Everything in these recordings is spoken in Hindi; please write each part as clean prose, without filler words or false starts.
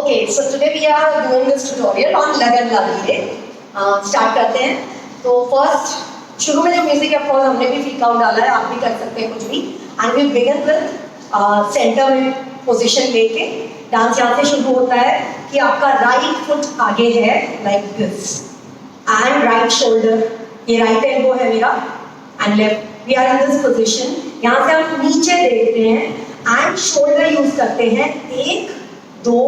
Okay, so today we are doing this tutorial on लगन लगी स्टार्ट करते हैं. तो फर्स्ट शुरू में जो म्यूजिक है ऑफकोर्स हमने भी फ्रीक आउट डाला है, आप भी कर सकते हैं कुछ भी. And we begin with centre में पोजीशन लेके डांस यहाँ से शुरू होता है कि आपका राइट फुट आगे है like this and right shoulder, ये राइट एल्बो है मेरा and left, we are in this position. यहाँ से हम नीचे देखते हैं एंड शोल्डर यूज करते हैं 1 2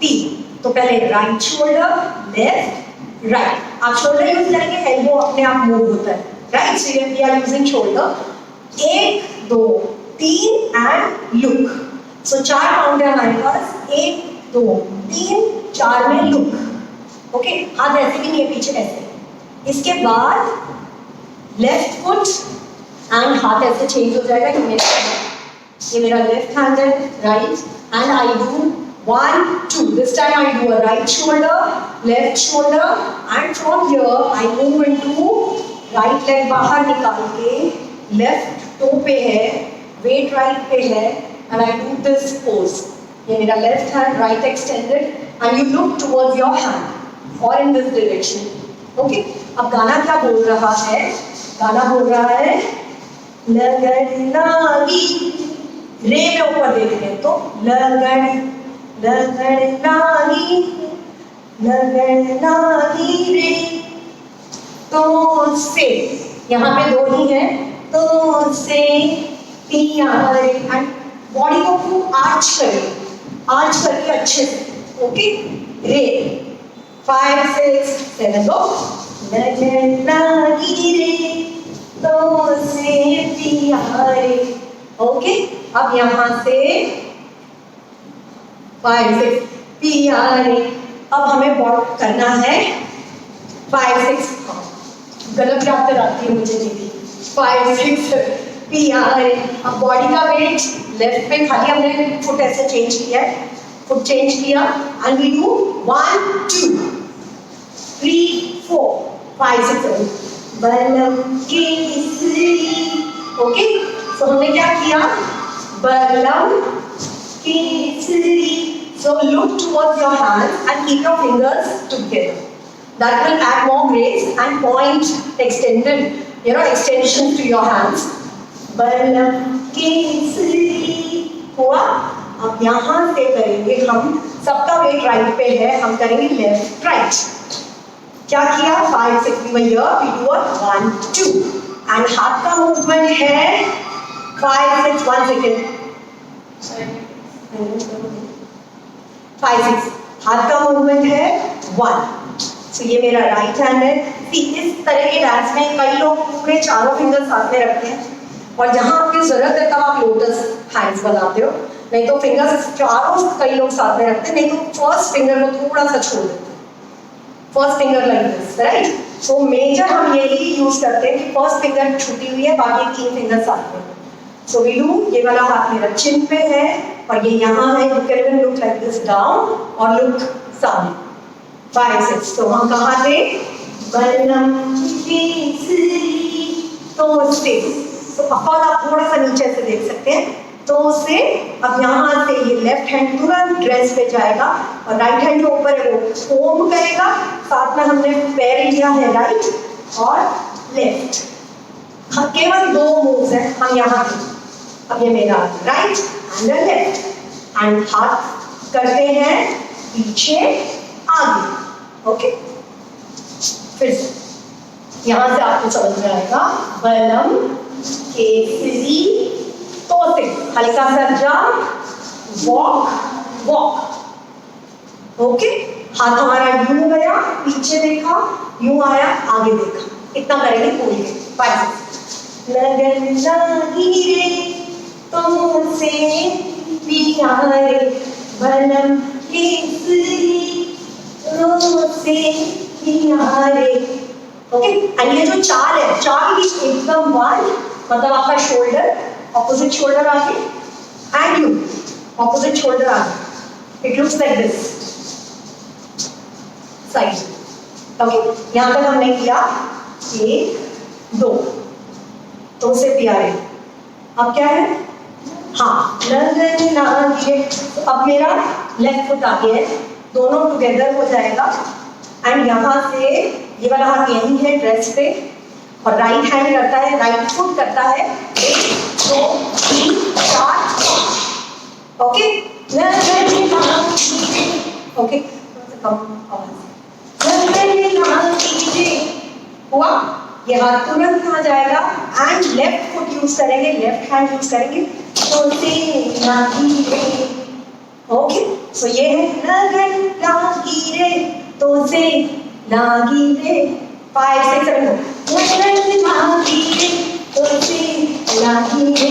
3. तो पहले राइट शोल्डर लेफ्ट राइट, आप शोल्डर यूज करेंगे एल्बो अपने आप मूव होता है right. So we are using shoulder 1 2 3 and look. So 4 count है हमारे पास, 1 2 3 4 में लुक. ओके, हाथ ऐसे भी नहीं है पीछे ऐसे. इसके बाद लेफ्ट फुट एंड हाथ ऐसे चेंज हो जाएगा कि ये मेरा लेफ्ट हैंड है right and I do 1 2. This time I do a right shoulder, left shoulder, and from here I move into right leg बाहर निकाल के left toe पे है, weight right पे है, and I do this pose. ये मेरा left hand right extended, and you look towards your hand or in this direction. Okay? अब गाना क्या बोल रहा है? गाना बोल रहा है लगन लागी, रे में ऊपर देख रहे हैं तो लगन लागी रे तो से, यहाँ पे 2 ही है तो से प्यारे. एंड बॉडी को खूब आर्च करें, आर्च करके अच्छे से. ओके, रे 5 6 7 गो. लगन लागी रे तो से प्यारे. ओके, अब यहाँ से 5 6 प्यारे. अब हमें वॉक करना है 5 6, गलत याद आती है मुझे दीदी. 5 6 प्यारे. अब बॉडी का वेट लेफ्ट पे, खाली हमने फुट ऐसे चेंज किया है, फुट चेंज किया एंड वी डू 1 2 3 4 5 6 7 बलम केसरी. ओके, तो हमने क्या किया, बलम Kesari. So look towards your hands and keep your fingers together. That will add more grace and point extended, extension to your hands. बलम केसरी हुआ. अब यहाँ से करेंगे हम, सबका वेट राइट पे है, हम करेंगे लेफ्ट राइट. क्या किया, 5 6 we were here, we do a 1 2 and हाथ का मूवमेंट है 5 6 1 second 5 6, हाथ का मूवमेंट है 1. सो ये मेरा राइट हैंड है. इस तरह के डांस में कई लोग पूरे चारों फिंगर साथ में रखते हैं और जहां आपकी जरूरत है तब आप लोटस हैंड्स बनाते हो, नहीं तो फिंगर्स चारों कई लोग साथ में रखते हैं, नहीं तो फर्स्ट फिंगर को थोड़ा सा छोड़ देते हैं. First finger like this right. So major हम यही यूज करते हैं कि फर्स्ट फिंगर छुटी हुई है, बाकी 3 फिंगर साथ में. सो वी डू, ये वाला हाथ मेरा चिन पे है और ये यहाँ है. You can even look like this down और लुक सामने. 5 6. तो हम कहाँ थे, बलम केसरी तो से. तो अफॉल आप थोड़ा सा नीचे से देख सकते हैं तो से. अब यहाँ से ये लेफ्ट हैंड तुरंत ड्रेस पे जाएगा और राइट हैंड जो ऊपर है वो फोम करेगा. साथ में हमने पैर लिया है राइट और लेफ्ट. केवल 2 मूव्स हैं हम यहाँ पे. अब ये मेरा राइट एंड लेफ्ट एंड हाथ करते हैं पीछे आगे. ओके, फिर से यहाँ से आपको समझ में आएगा बलम केसरी तो से. हल्का सा जंप वॉक वॉक. ओके, हाथ हमारा यूं गया, पीछे देखा, यूं आया, आगे देखा. इतना करेंगे पूरी 5 6. लगन लागी रे तुमसे प्यारे बलम केसरी तुमसे प्यारे. ओके, एंड ये जो 4 है, 4 के बीच एकदम 1, मतलब आपका शोल्डर ऑपोजिट शोल्डर आगे एंड यू ऑपोजिट शोल्डर आगे. It looks like this side. Okay, यहाँ तक हमने किया 1 2 तो से प्यारे. अब क्या है, हाँ लगन लागी. अब मेरा लेफ्ट फुट आगे है दोनों टुगेदर हो जाएगा एंड यहाँ से ये वाला हाथ यही है ड्रेस पे और राइट हैंड करता है, राइट फुट करता है 1 2 3 4 ओके ओके हुआ। ये हाथ तुरंत कहाँ जाएगा एंड लेफ्ट फुट यूज करेंगे, लेफ्ट हैंड यूज करेंगे ओके। सो ये है लगन लागी रे तो से लागी रे 5 6 7 लगन लागी रे तो से लागी रे।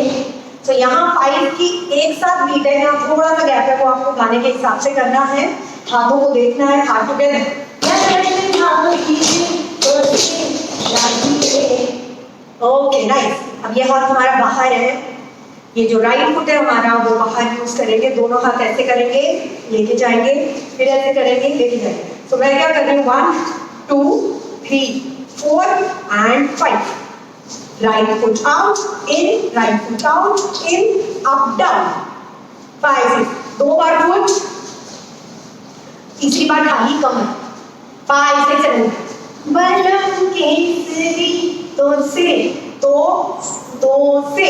तो यहाँ 5 की एक साथ बीट है, यहाँ थोड़ा सा गैप है वो आपको गाने के हिसाब से करना है, हाथों को देखना है, हाथ टुगेदर ओके नाइस। अब ये हाथ हमारा बाहर है, ये जो राइट फुट है हमारा वो बाहर यूज करेंगे, दोनों हाथ ऐसे करेंगे लेके जाएंगे, फिर ऐसे करेंगे लेके जाएंगे। तो मैं क्या कर रही हूँ 1 2 3 4 and 5 right foot out in, right foot out in, up down 5 6 दो बार फुट, तीसरी बार खाली कमर 5 6 7 बलम केसरी तो से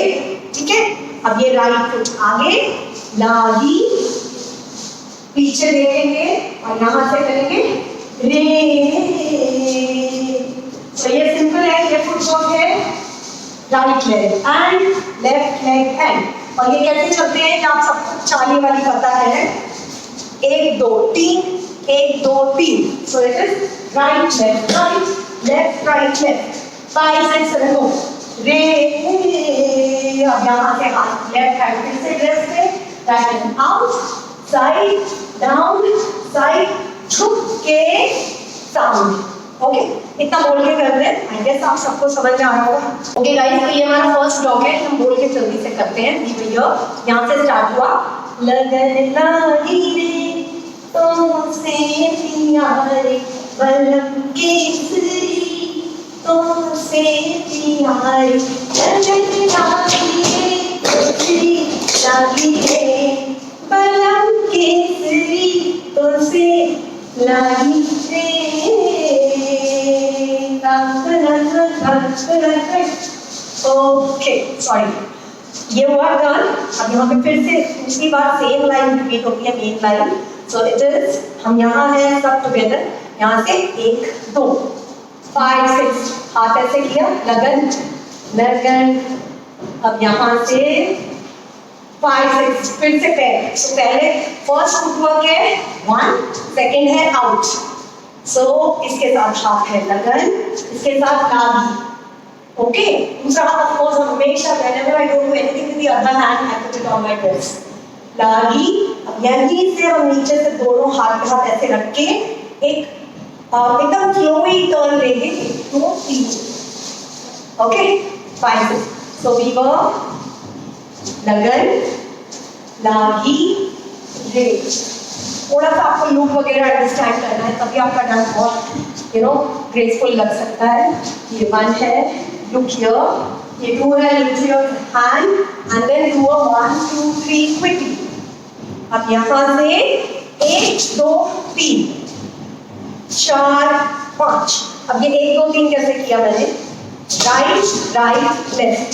ठीक है। अब ये राइट फुट आगे लागी पीछे देखेंगे और यहाँ से करेंगे रे। तो ये सिंपल है, ये फुटवर्क है right leg and left leg hand. और ये कैसे चलते हैं आप सबको चाली वाली पता है 1 2 3 1 2 3। So it is right left right left right left 5 6 7 गो रे। अब यहाँ से हाथ लेफ्ट हैंड फिर से ड्रेस पे, right hand out side down side झुक के साउंड ओके। इतना बोल के कर दे, आई गेस आप सबको समझ में आ रहा होगा। ओके गाइस, तो ये हमारा फर्स्ट ब्लॉक है, हम बोल के जल्दी से करते हैं। यहाँ से स्टार्ट हुआ लगन लागी रे तो से प्यारे बलम केसरी तो से प्यारे लगन लागी रे तो से लागी रे बलम केसरी तो से लागी रे। ओके सॉरी, ये हुआ डन। अब यहाँ पे फिर से दूसरी बार सेम लाइन रिपीट होती है, main line. So it is हम यहाँ है सब टुगेदर, यहाँ से 1 2 5 6 हाथ ऐसे किया लगन लगन। अब यहाँ से 5 6 फिर से पैर। तो पहले फर्स्ट फुटवर्क है 1, सेकेंड है आउट। सो इसके साथ हाथ है लगन, इसके साथ लागी ओके। दूसरा हाथ ऑफ कोर्स हमेशा whenever I don't do anything with the other hand I put it on my breast लागी। अब यहीं से हम नीचे से दोनों हाथ पे हाथ ऐसे रख के एक एकदम फ्लोई टर्न लेंगे 1 2 3 ओके 5 6। सो वी वर लगन लागी रे। थोड़ा सा आपको लूप वगैरह अंडरस्टैंड करना है, तभी आपका डांस बहुत ग्रेसफुल लग सकता है। ये 1 है look here, ये 2 है look here hand and then do a 1 2 3 quickly। अब यहाँ से 1 2 3 4 5। अब ये 1 2 3 कैसे किया मैंने, right right left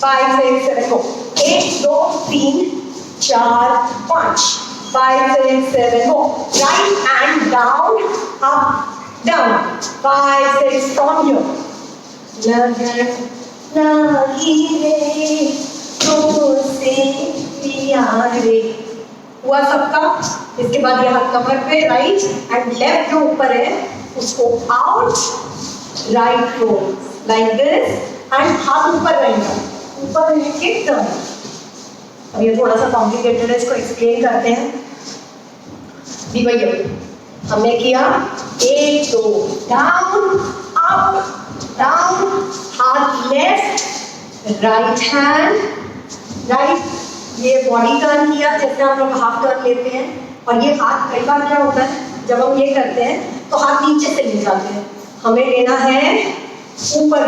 5 6 7 go 1 2 3 4 5 5 6 7 go right hand down up down 5 6 from here लगन लागी रे तो से प्यारे हुआ सबका। इसके बाद ये हाथ कमर पे राइट एंड लेफ्ट जो ऊपर है उसको out right row like this and हाथ ऊपर रहेगा, ऊपर लेके टर्न। अब ये थोड़ा सा कॉम्प्लिकेटेड है, इसको एक्सप्लेन करते हैं। हमने किया 1 2 डाउन अप डाउन हाथ लेफ्ट राइट हैंड राइट, ये बॉडी टर्न किया जैसे हम लोग हाफ टर्न लेते हैं। और ये हाथ कई बार क्या होता है जब हम ये करते हैं तो हाथ नीचे से ले जाते हैं, हमें लेना है ऊपर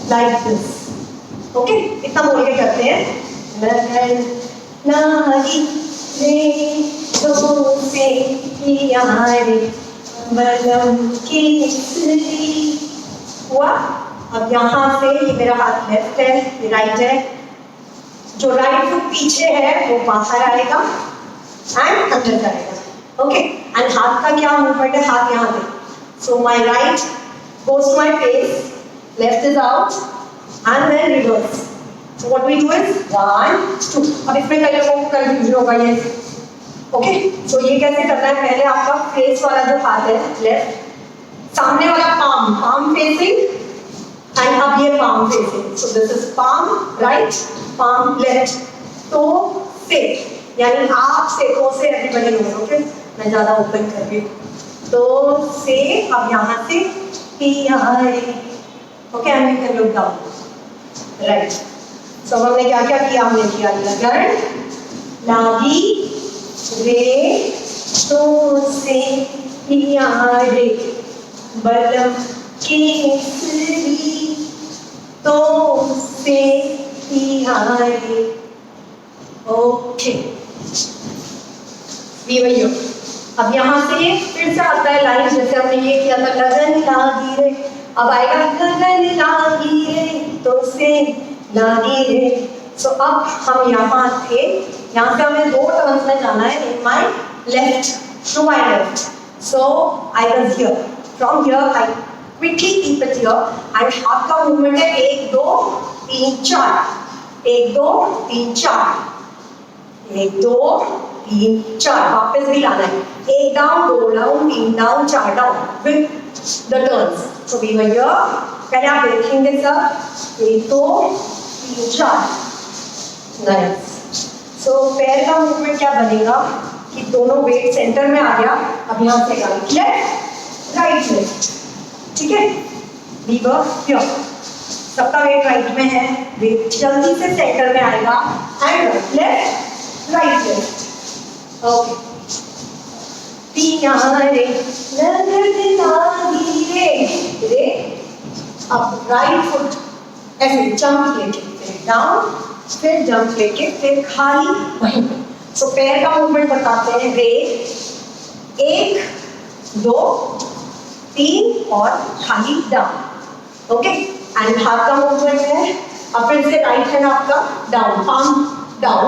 लाइक दिस ओके। इतना बोल के करते हैं लगन लागी रे तुमसे यार बलम केसरी हुआ। अब यहाँ से ये मेरा हाथ लेफ्ट है, ये राइट है, जो राइट फुट पीछे है वो बाहर आएगा एंड अंदर जाएगा। ओके, एंड हाथ का क्या मूवमेंट है, हाथ यहाँ पे, so my right goes to my face, left is out and then reverse. So what we do is 1, 2. अब इसमें कई लोगों को कंफ्यूजन होगा ये। ओके, सो ये कैसे करना है, पहले आपका फेस वाला जो हाथ है लेफ्ट, सामने वाला पाम, पाम फेसिंग एंड अब ये palm facing. So this is palm right, palm left, तो से यानी आप से, तो से एवरीबॉडी नोज। ओके, मैं ज्यादा ओपन कर रही हूँ, तो से अब यहाँ से okay, and you can look down right. So हमने क्या क्या किया, हमने किया लगन, लागी, रे, तो से रे, बलम केसरी, तो से रे। ओके, वही हो। अब यहाँ से फिर से आता है लाइन, जैसे हमने ये किया था लगन लागी रे, अब आएगा लगन लागी रे, तो से लागी रे। सो अब हम यहाँ थे, यहाँ से हमें 2 टर्न्स में जाना है, in my left to my left. So I was here, from here I quickly keep it here and हाथ का मूवमेंट है 1 2 3 4, 1 2 3 4, 1 2 3 4, वापस भी लाना है, 1 down 2 down 3 down 4 down with the turns. So we were here, पहले आप देखेंगे सब 1 2 3 4, नाइस। सो पैर का मूवमेंट क्या बनेगा कि दोनों वेट सेंटर में आ गया। अब यहाँ से राइट लेफ्ट राइट लेफ्ट, ठीक है, वी वर हियर, सबका वेट राइट में है, वेट जल्दी से सेंटर में आएगा and left right left. Okay, रे, रे, अब राइट फुट ऐसे जंप लेके फिर डाउन, फिर जंप लेके फिर खाली वहीं पे। सो पैर का मूवमेंट बताते हैं, रे 1 2 3 और खाली डाउन। ओके, एंड हाथ का मूवमेंट है, अब फिर से राइट हैंड आपका down, palm down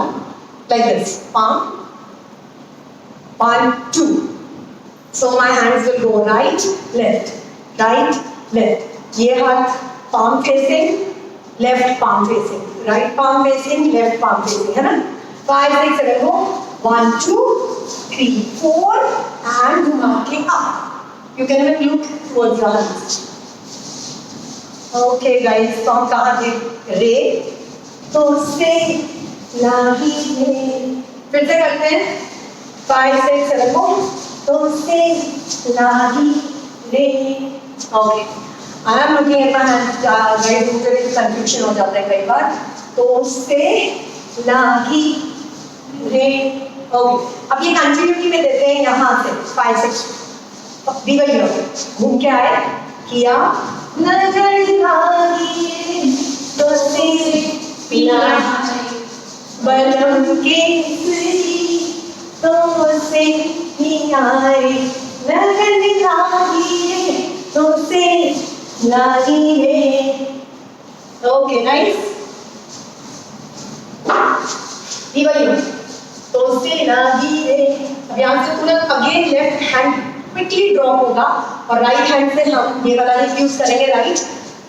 like this, palm 1 2। So my hands will go right left, ये हाथ palm facing, left palm facing, right palm facing, left palm facing, है ना। 5 6 7 go 1 2 3 4 and marking up, you can even look towards your hands। Okay guys, तो हम कहाँ थे, रे, तो से लागी रे, फिर से करते हैं 5 6 7 go, तो से लागी रे। Okay, I am looking at my hands, guys मुझे कंफ्यूजन हो जाता है कई बार, तो से लागी रे। ओके, अब ये कंटिन्यूटी में देते हैं यहाँ से 5 6 भी वही हो, घूम के आए, किया लगन लागी रे, तो से बलम केसरी, तो से लगन लागी रे, तो से लागी रे। ओके नाइस, तो से लागी रे। अब यहाँ से तुरंत again left hand quickly drop होगा और राइट हैंड से हम ये वाला यूज करेंगे,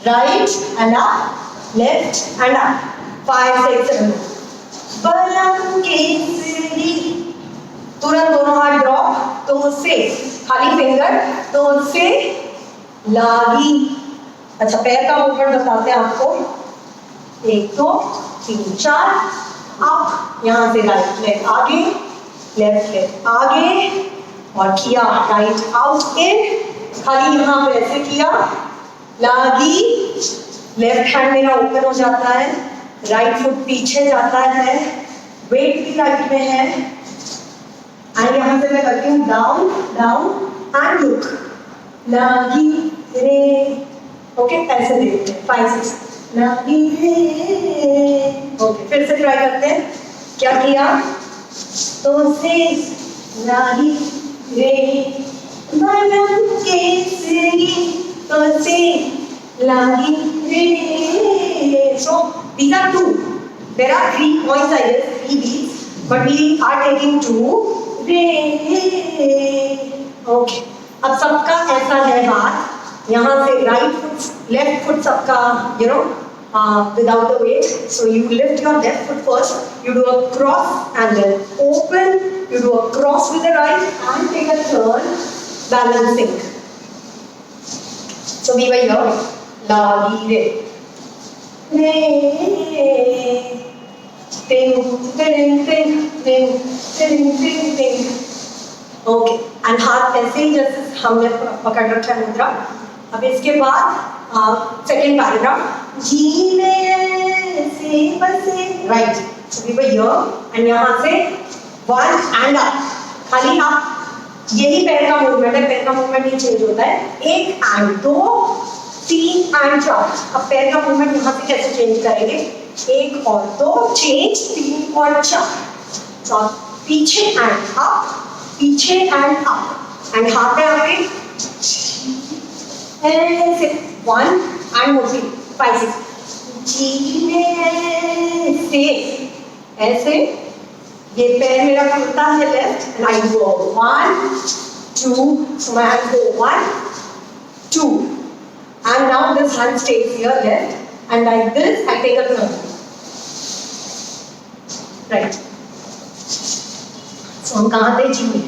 right and up, left and up, 5 6 7 बलम केसरी, तुरंत दोनों हाथ ड्रॉप, तो से खाली फिंगर, तो से लागी। अच्छा, पैर का मूवमेंट बताते हैं आपको, 1 2 3 4, अप, यहाँ से राइट लेफ्ट आगे, लेफ्ट आगे, और किया राइट आउट इन, खाली यहाँ पे ऐसे किया, लागी, लेफ्ट हैंड मेरा ओपन हो जाता है, राइट फुट पीछे जाता है, वेट भी राइट में है, एंड यहाँ से मैं करती हूँ डाउन डाउन एंड लुक, लागी रे। ओके, ऐसे देखते हैं 5 6 लागी रे। ओके, फिर से ट्राई करते हैं, क्या किया, तो से लागी रे बलम केसरी तोसे लागी रे. So these are two. There are 3 points, I guess, 3 beats, but we are taking 2 re. Okay. अब सबका ऐसा है हाथ, यहाँ से राइट फुट लेफ्ट फुट सबका without the weight. So you lift your left foot first, you do a cross and then open, you do a cross with the right and take a turn, balancing. So we were here, lagi re. Re, ting, ting, ting, ting, ting, ting, ting. Okay, and हाथ ऐसे ही जैसे हमने पकड़ रखा है मुद्रा. अब इसके बाद सेकेंड पैराग्राफ, जीने से बसे, right. So we were here and यहाँ से 1 and up, खाली आप यही पैर का मूवमेंट है, पैर का मूवमेंट ही चेंज होता है. 1 and 2, 3 and 4. अब पैर का मूवमेंट यहाँ से कैसे चेंज करेंगे? 1 और 2 चेंज, 3 और 4. तो पीछे एंड अप, पीछे एंड अप, एंड हाथ है आपके ऐसे 1 and 3, 5, 6. जीने से ऐसे, ये पैर मेरा खुलता है left and I go 1 2, so my hand go 1 2. And now this hand stays here left, and like this I take a turn. Right. So हम कहाँ थे? जी में.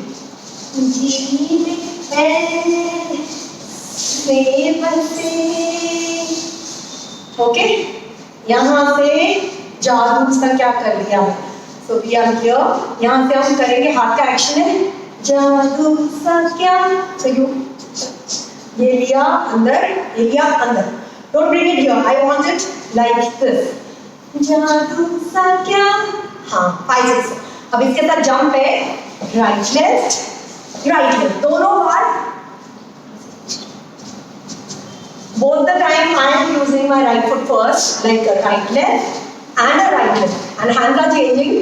Okay. यहाँ से जादू उसका क्या कर दिया? So we are here. यहाँ से हम करेंगे, हाथ का एक्शन है जादू सा क्या. So you ये लिया अंदर, ये लिया अंदर. Don't bring it here. I want it like this. जादू सा क्या. हाँ 5 6. अब इसके साथ जंप है, राइट लेफ्ट, दोनों बार. Both the time I am using my right foot first, like a right left and a right left, and hands are changing,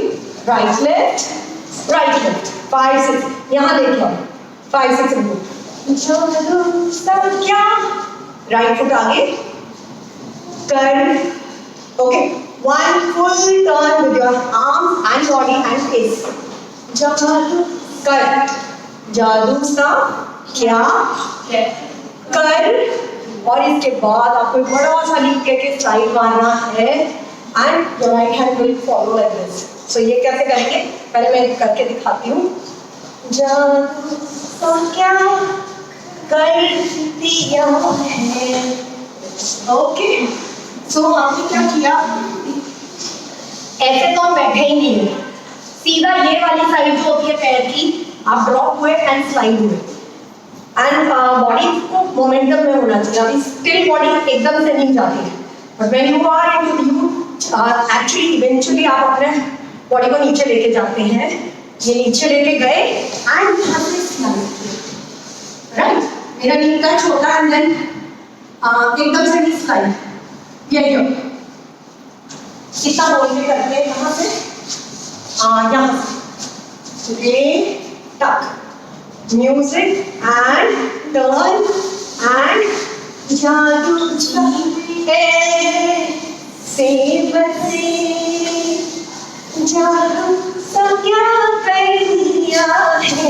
right left, 5 6. यहाँ देखिए 5 6 move. जादू सा क्या, राइट फुट आगे कर. Okay, 1 full turn with your arms and body and face. जादू कर, जादू सा क्या कर. और इसके बाद आपको बड़ा सा लीप करके स्ट्राइक मारना है and your right hand will follow like this. So ये कैसे करेंगे, पहले मैं करके दिखाती हूँ. जादू सा क्या कर दिया है. ओके, सो आपने क्या किया, ऐसे तो हम बैठे ही नहीं है, सीधा ये वाली साइड जो होती है पैर की, आप ड्रॉप हुए एंड स्लाइड हुए. एंड बॉडी को मोमेंटम में होना चाहिए. अभी स्टिल बॉडी एकदम से नहीं जाती है, but when you are you actually eventually आप अपने बॉडी को नीचे लेके जाते हैं. ये नीचे लेके गए एंड राइट, मेरा नी टच होगा एंड देन एकदम से नी स्लाइड. ये कितना बोलने करते हैं, कहाँ से, यहाँ से टक, म्यूजिक एंड टर्न एंड जादू से बसे, जादू सा क्या कर दिया है.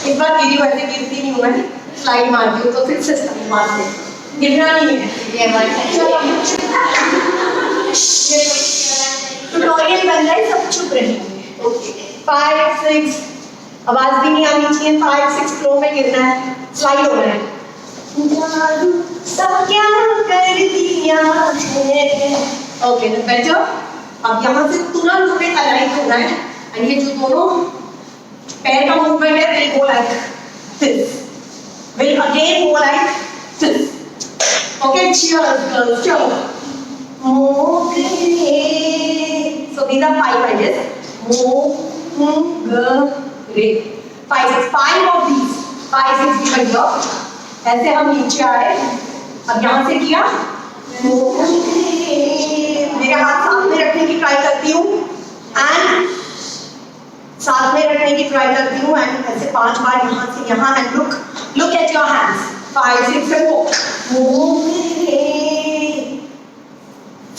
एक बार गिरी, वैसे गिरती नहीं हूँ मैं, स्लाइड मारती हूँ तो फिर से स्लाइड मारते हैं, गिरना नहीं है. ट्यूटोरियल बन रहा है, सब चुप रहेंगे. ओके, 5 6, आवाज भी नहीं आनी चाहिए. 5 6 फ्लो में गिरना है, स्लाइड हो रहा है. जादू सा क्या कर दिया है. ओके, तो बेटर. अब यहाँ से तुरंत हमें अलाइन होना है एंड ये जो दोनों पैर का मूवमेंट है will go like this, will again go like this. Okay, cheers girls, चलो. So these are 5 ideas. Great. 5 6, 5 of these. 5 6 given here. ऐसे हम नीचे आए, अब यहाँ से किया. मेरे हाथ साथ में रखने की ट्राई करती हूँ एंड साथ में रखने की ट्राई करती हूँ एंड ऐसे 5 बार यहाँ से यहाँ and look at your hands 5 6 7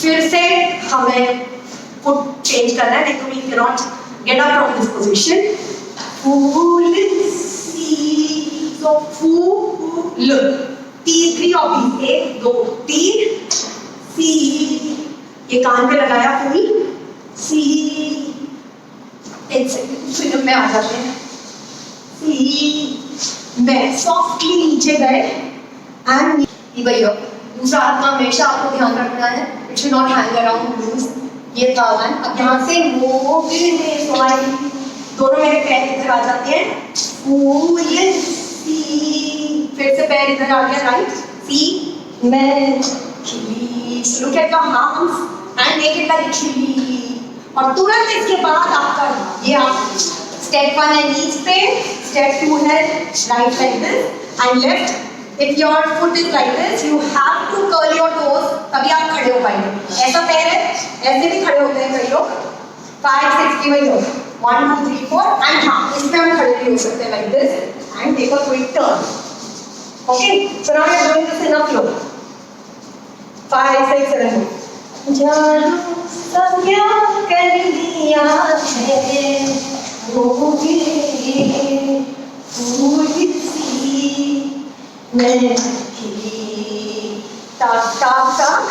फिर से हमें फुट चेंज करना है, नहीं तो we can not get up from this position. Full C, so full, T3 और B, 1 2 3 सी, ये कान पे लगाया फूल सी, एक सेकंड फिर में आ जाते हैं सी में सॉफ्टली नीचे गए एंड भैया दूसरा हाथ का हमेशा आपको ध्यान रखना है, it should not hang around loose. ये था वन। अब यहाँ से दोनों मेरे पैर इधर आ जाते हैं फूल सी, फिर से पैर इधर आ गया राइट सी में खिली, look at your arms and make it like खिली। और तुरंत इसके बाद आपका ये आप स्टेप 1 है नीज पे, स्टेप 2 है right like this and left. If your foot is like this you have to curl your toes, तभी आप खड़े हो पाएंगे। ऐसा पैर है, ऐसे भी खड़े होते हैं कई लोग, 5 6 की वही हो 1 2 3 4 एंड हाँ इसमें हम खड़े भी हो सकते हैं like this and take a quick turn. Okay, so now we are doing this in a flow 5 6 7 जादू सब क्या कर दिया है वो फूल सी मैं खिली, टाक टाक टाक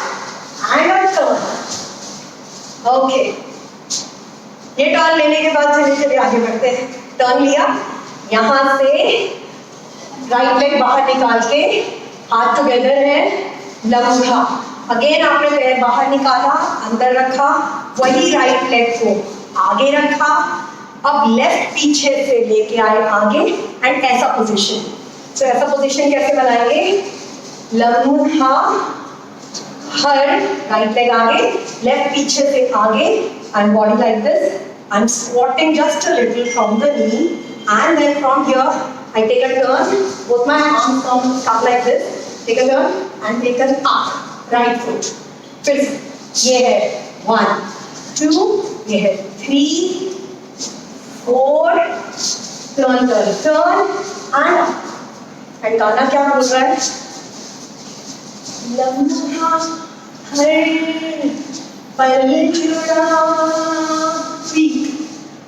एंड अ टर्न। ओके, ये टर्न लेने के बाद चलिए आगे बढ़ते हैं। टर्न लिया, यहाँ से राइट लेग बाहर निकाल के हाथ टुगेदर है लंबा, अगेन आपने पैर बाहर निकाला अंदर रखा, वही राइट लेग को आगे रखा, अब लेफ्ट पीछे से लेके आए आगे एंड ऐसा पोजीशन। तो ऐसा पोजीशन कैसे बनाएंगे, लम्हा हर राइट लेग आगे, लेफ्ट पीछे से आगे and body like this. I am squatting just a little from the knee and then from here I take a turn, both my arms come up like this, take a turn and take an up, right foot. फिर ये है 1 2, ये है 3 4, turn and up. and गाना क्या बोल रहा है, लम्हा हर पल जुड़ा,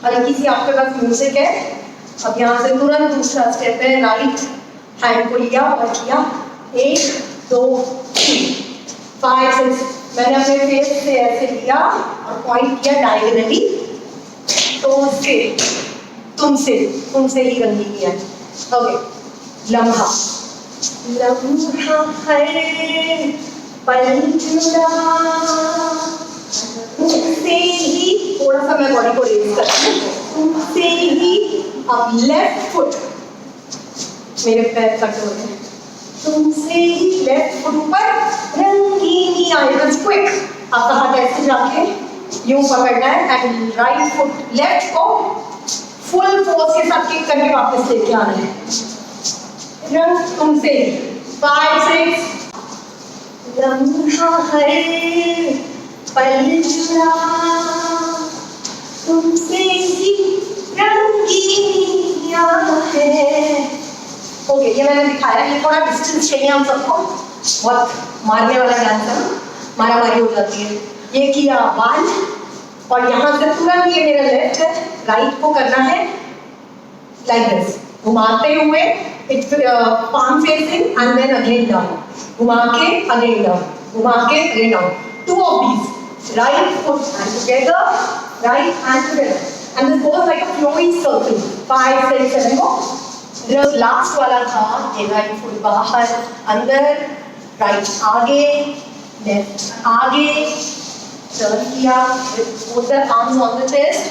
हल्की सी आपके पास म्यूजिक है। अब यहाँ से तुरंत दूसरा स्टेप है, राइट हैंड को लिया और किया 1 2 3 5 6। मैंने अपने फेस से ऐसे लिया और पॉइंट किया डायगोनली, तो से तुमसे ही गंदी किया। ओके, लम्हा हर पल जुड़ा, तुमसे ही, थोड़ा सा मैं बॉडी को रेज करती हूँ, तुमसे ही। अब लेफ्ट फुट, मेरे पैर कट हो रहे हैं, तुमसे ही लेफ्ट फुट ऊपर, रंगीनी आइरन्स क्विक, आपका हाथ ऐसे जाके यूं पकड़ना है एंड राइट फुट लेफ्ट को फुल फोर्स के साथ किक करके वापस लेके आना है। रंग तुमसे 5 6, लम्हा हर पल जुड़ा, तुमसे ही रंगीनिया है। ओके, ये मैंने दिखाया, ये थोड़ा डिस्टेंस चाहिए हम सबको, बहुत मारने वाला डांस है, मारामारी हो जाती है। ये किया 1 और यहाँ से तुरंत ये मेरा लेफ्ट है, राइट को करना है लाइक दिस, घुमाते हुए palm facing and then again down, घुमा के again down, घुमा के again down, 2 of these, right foot and together, right hand together, and this goes like a flowing circle 5 6 7 go। जो लास्ट वाला था, ये राइट फुट बाहर अंदर, राइट आगे लेफ्ट आगे, टर्न किया both the arms on the chest,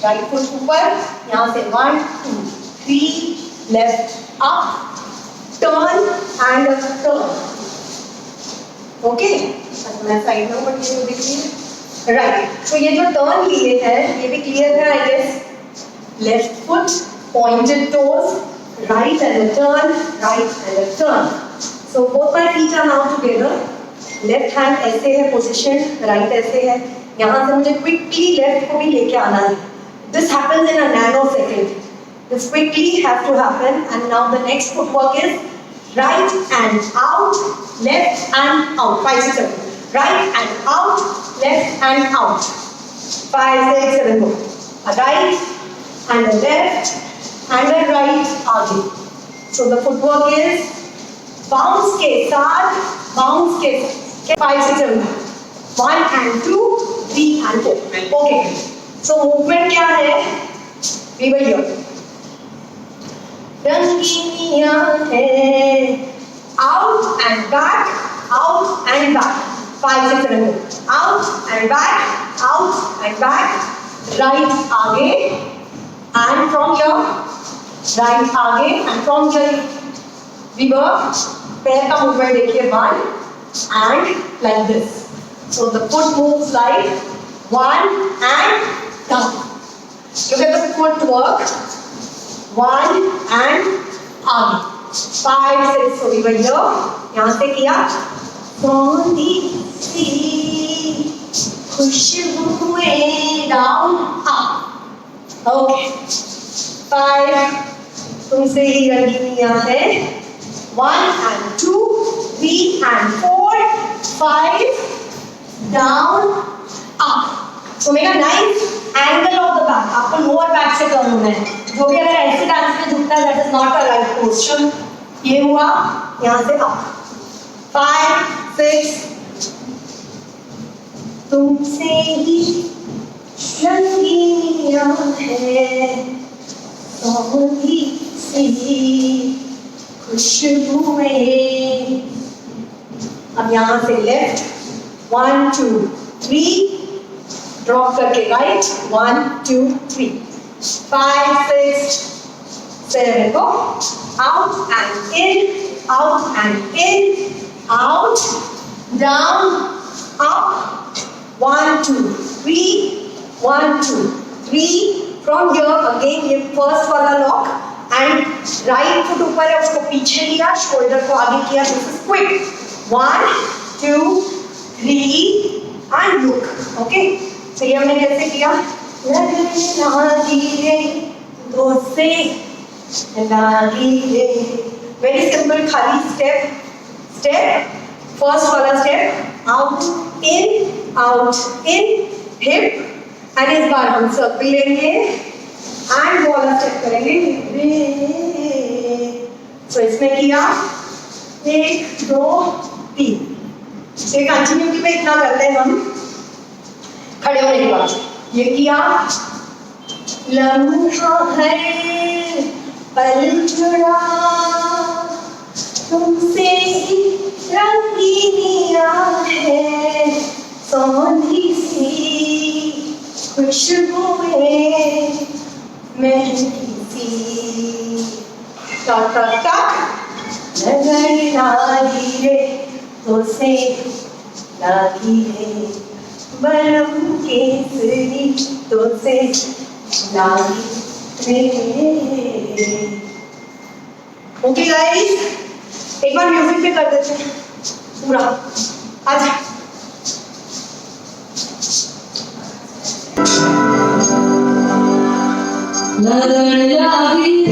right foot ऊपर, यहाँ से 1 2 3 left up, turn and turn. Okay, मैं साइड में ऊपर ये दिख रही है राइट। तो ये जो टर्न लिए हैं ये भी क्लियर है I guess. Left foot, pointed toes, right and a turn, right and a turn. So both my feet are now together. Left hand ऐसे है position, right ऐसे है। यहाँ से मुझे quickly left को भी लेके आना है। This happens in a nanosecond. This quickly have to happen. And now the next footwork is right and out, left and out. 5, 6, 7. Right and out, left and out. 5, 6, 7, go. A right and a left and a right आगे. So the footwork is bounce के साथ, bounce के 5, 6, 7. 1 and 2, 3 and 4. Okay. So movement क्या है? We will hear. रंगीनिया है. Out and back, out and back. 5, 6, 7, go. Out and back, out and back. Right आगे and from here. Right आगे and from here. We were पैर का movement देखिए 1 and like this. So the foot moves like 1 and down. Look at the footwork. 1 and आगे. 5, 6. So we were here. यहाँ से किया. सौंधी सी खुशबुएं down up. Okay. 5. तुमसे ही रंगीनियाँ है. 1 and 2, 3 and 4, 5. Down, up. So make a nice angle of the back. आपको lower back से turn होना है. जो भी अगर ऐसे डांस में झुकता है, that is not a right position. ये हुआ यहाँ से up. 5, 6. तुमसे ही रंगीनियाँ हैं, सौंधी सी खुशबुएं. अब यहाँ से left. 1, 2, 3. Drop करके right. 1, 2, 3. 5, 6, 7. Go. Out and in. Out and in. Out. Down. Up. 1, 2, 3. 1, 2, 3. From here again ये first वाला lock. And right foot ऊपर है, उसको पीछे लिया, shoulder को आगे किया. This is quick. 1, 2, 3 and look. Okay. तो ये हमने कैसे किया? Very simple खाली step. First वाला step. Out, in, hip. And इस बार हम circle लेंगे. And वाला step करेंगे. So इसमें किया 1, 2, 3. ये कंटिन्यूटी में इतना करते हैं हम खड़े होने के बाद. ये किया. लम्हा है पल जुड़ा तुमसे ही रंगीनियाँ है, सौंधी सी खुशबुएं महकी सी. टक टक टक नजर आती रे तो से लागी है, बलम केसरी तो से लागी रे. ओके गाइस, एक बार म्यूजिक पे कर देते हैं पूरा. आजा. नजर आती